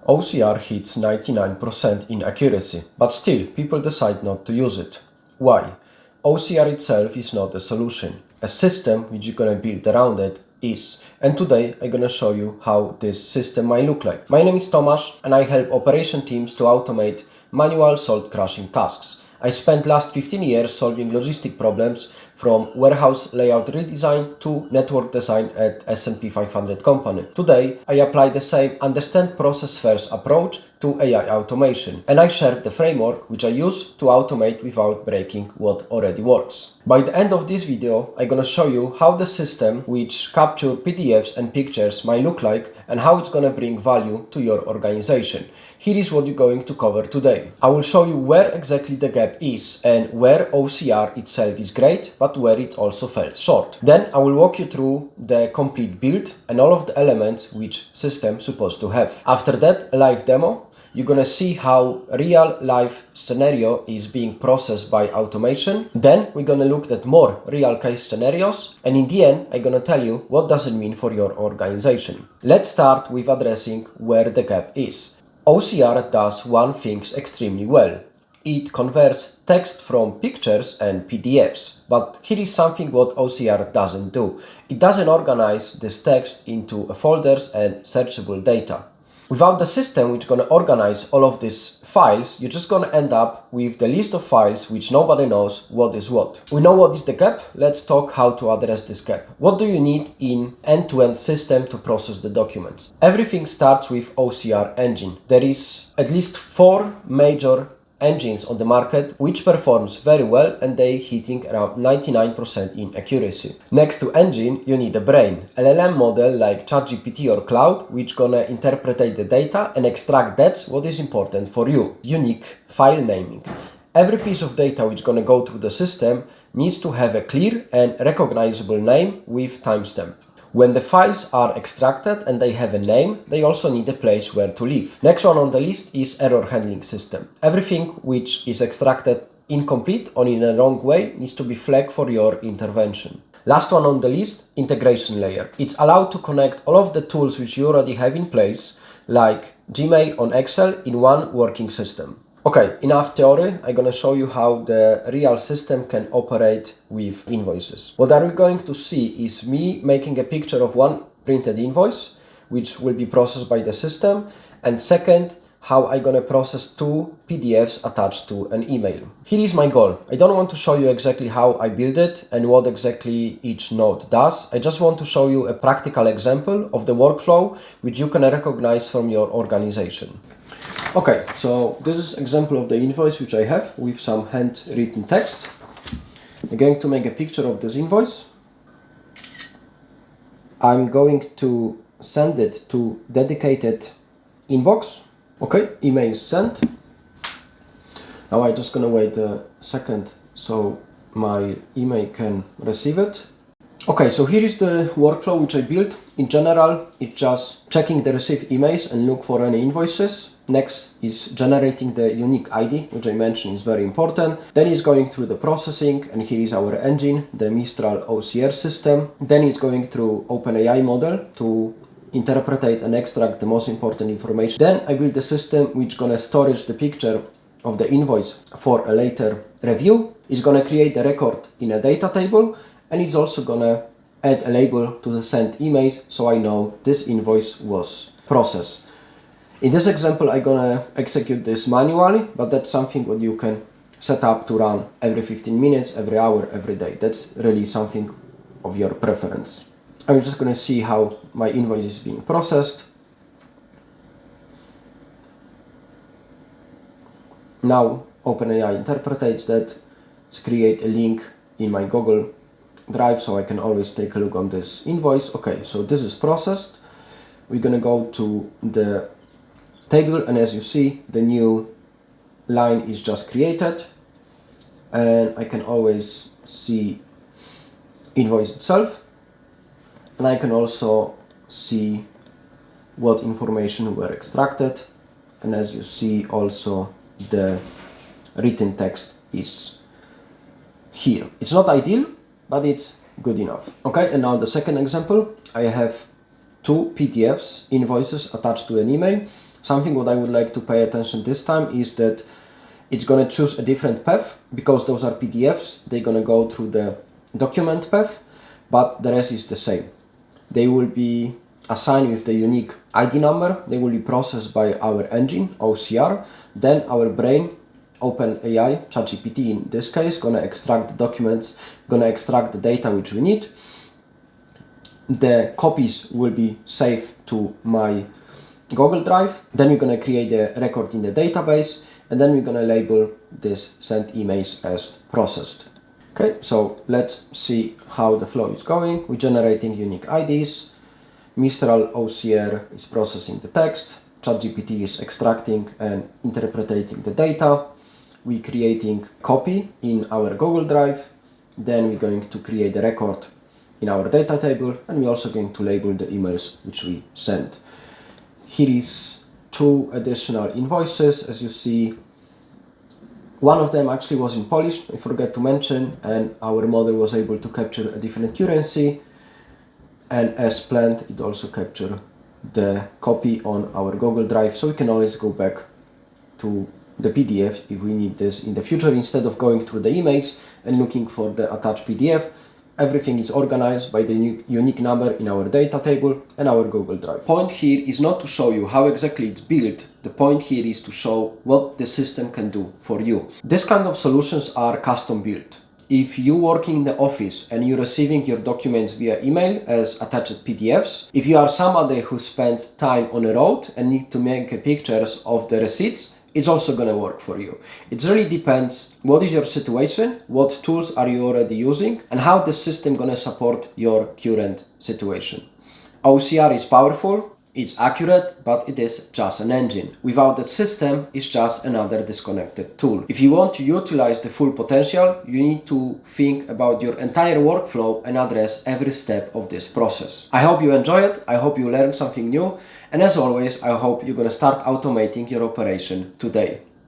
OCR hits 99% in accuracy, but still people decide not to use it. Why? OCR itself is not a solution. A system which you're gonna build around it is. And today I'm gonna show you how this system might look like. My name is Tomasz and I help operation teams to automate manual salt crushing tasks. I spent last 15 years solving logistic problems from warehouse layout redesign to network design at S&P 500 company. Today, I apply the same understand process first approach to AI automation, and I share the framework which I use to automate without breaking what already works. By the end of this video, I'm gonna show you how the system which capture PDFs and pictures might look like and how it's gonna bring value to your organization. Here is what you're going to cover today. I will show you where exactly the gap is and where OCR itself is great, but where it also fell short. Then I will walk you through the complete build and all of the elements which system is supposed to have. After that, a live demo. You're gonna see how real life scenario is being processed by automation. Then we're gonna look at more real case scenarios. And in the end, I'm gonna tell you what does it mean for your organization. Let's start with addressing where the gap is. OCR does one thing extremely well. It converts text from pictures and PDFs. But here is something what OCR doesn't do. It doesn't organize this text into folders and searchable data. Without the system which is going to organize all of these files, you're just going to end up with the list of files which nobody knows what is what. We know what is the gap. Let's talk how to address this gap. What do you need in end-to-end system to process the documents? Everything starts with OCR engine. There is at least 4 major engines on the market which performs very well and they hitting around 99% in accuracy. Next to engine, you need a brain. LLM model like ChatGPT or Cloud which gonna interpret the data and extract that's what is important for you. Unique file naming. Every piece of data which gonna go through the system needs to have a clear and recognizable name with timestamp. When the files are extracted and they have a name, they also need a place where to live. Next one on the list is error handling system. Everything which is extracted incomplete or in a wrong way needs to be flagged for your intervention. Last one on the list, integration layer. It's allowed to connect all of the tools which you already have in place, like Gmail on Excel, in one working system. Okay, enough theory. I'm gonna show you how the real system can operate with invoices. What are we going to see is me making a picture of one printed invoice, which will be processed by the system, and second, how I'm gonna process 2 PDFs attached to an email. Here is my goal. I don't want to show you exactly how I build it and what exactly each node does. I just want to show you a practical example of the workflow which you can recognize from your organization. Okay, so this is example of the invoice which I have with some handwritten text. I'm going to make a picture of this invoice. I'm going to send it to dedicated inbox. Okay, email is sent. Now I'm just gonna wait a second so my email can receive it. Okay, so here is the workflow which I built. In general, it's just checking the received emails and look for any invoices. Next is generating the unique ID, which I mentioned is very important. Then it's going through the processing, and here is our engine, the Mistral OCR system. Then it's going through OpenAI model to interpret and extract the most important information. Then I build a system which gonna storage the picture of the invoice for a later review. It's gonna create a record in a data table, and it's also gonna add a label to the sent emails so I know this invoice was processed. In this example, I'm gonna execute this manually, but that's something what you can set up to run every 15 minutes, every hour, every day. That's really something of your preference. I'm just gonna see how my invoice is being processed. Now OpenAI interprets that. Let's create a link in my Google Drive so I can always take a look on this invoice. Okay, so this is processed. We're gonna go to the table, and as you see, the new line is just created, and I can always see invoice itself, and I can also see what information were extracted, and as you see also the written text is here. It's not ideal, but it's good enough. Okay, and now the second example, I have 2 PDFs, invoices attached to an email. Something what I would like to pay attention this time is that it's going to choose a different path because those are PDFs. They're going to go through the document path, but the rest is the same. They will be assigned with the unique ID number. They will be processed by our engine, OCR. Then our brain, OpenAI, ChatGPT in this case, gonna extract the documents, gonna extract the data which we need. The copies will be saved to my Google Drive. Then we're gonna create a record in the database, and then we're gonna label this sent emails as processed. Okay, so let's see how the flow is going. We're generating unique IDs. Mistral OCR is processing the text. ChatGPT is extracting and interpreting the data. We're creating copy in our Google Drive. Then we're going to create a record in our data table, and we're also going to label the emails which we sent. Here is 2 additional invoices, as you see. One of them actually was in Polish, I forgot to mention, and our model was able to capture a different currency. And as planned, it also captured the copy on our Google Drive, so we can always go back to the PDF if we need this in the future. Instead of going through the emails and looking for the attached PDF, everything is organized by the unique number in our data table and our Google Drive. Point here is not to show you how exactly it's built. The point here is to show what the system can do for you. This kind of solutions are custom built. If you work in the office and you're receiving your documents via email as attached PDFs, if you are somebody who spends time on the road and need to make pictures of the receipts, it's also going to work for you. It really depends what is your situation, what tools are you already using, and how the system going to support your current situation. OCR is powerful, it's accurate, but it is just an engine. Without that system, it's just another disconnected tool. If you want to utilize the full potential, you need to think about your entire workflow and address every step of this process. I hope you enjoy it, I hope you learned something new, and as always, I hope you're going to start automating your operation today.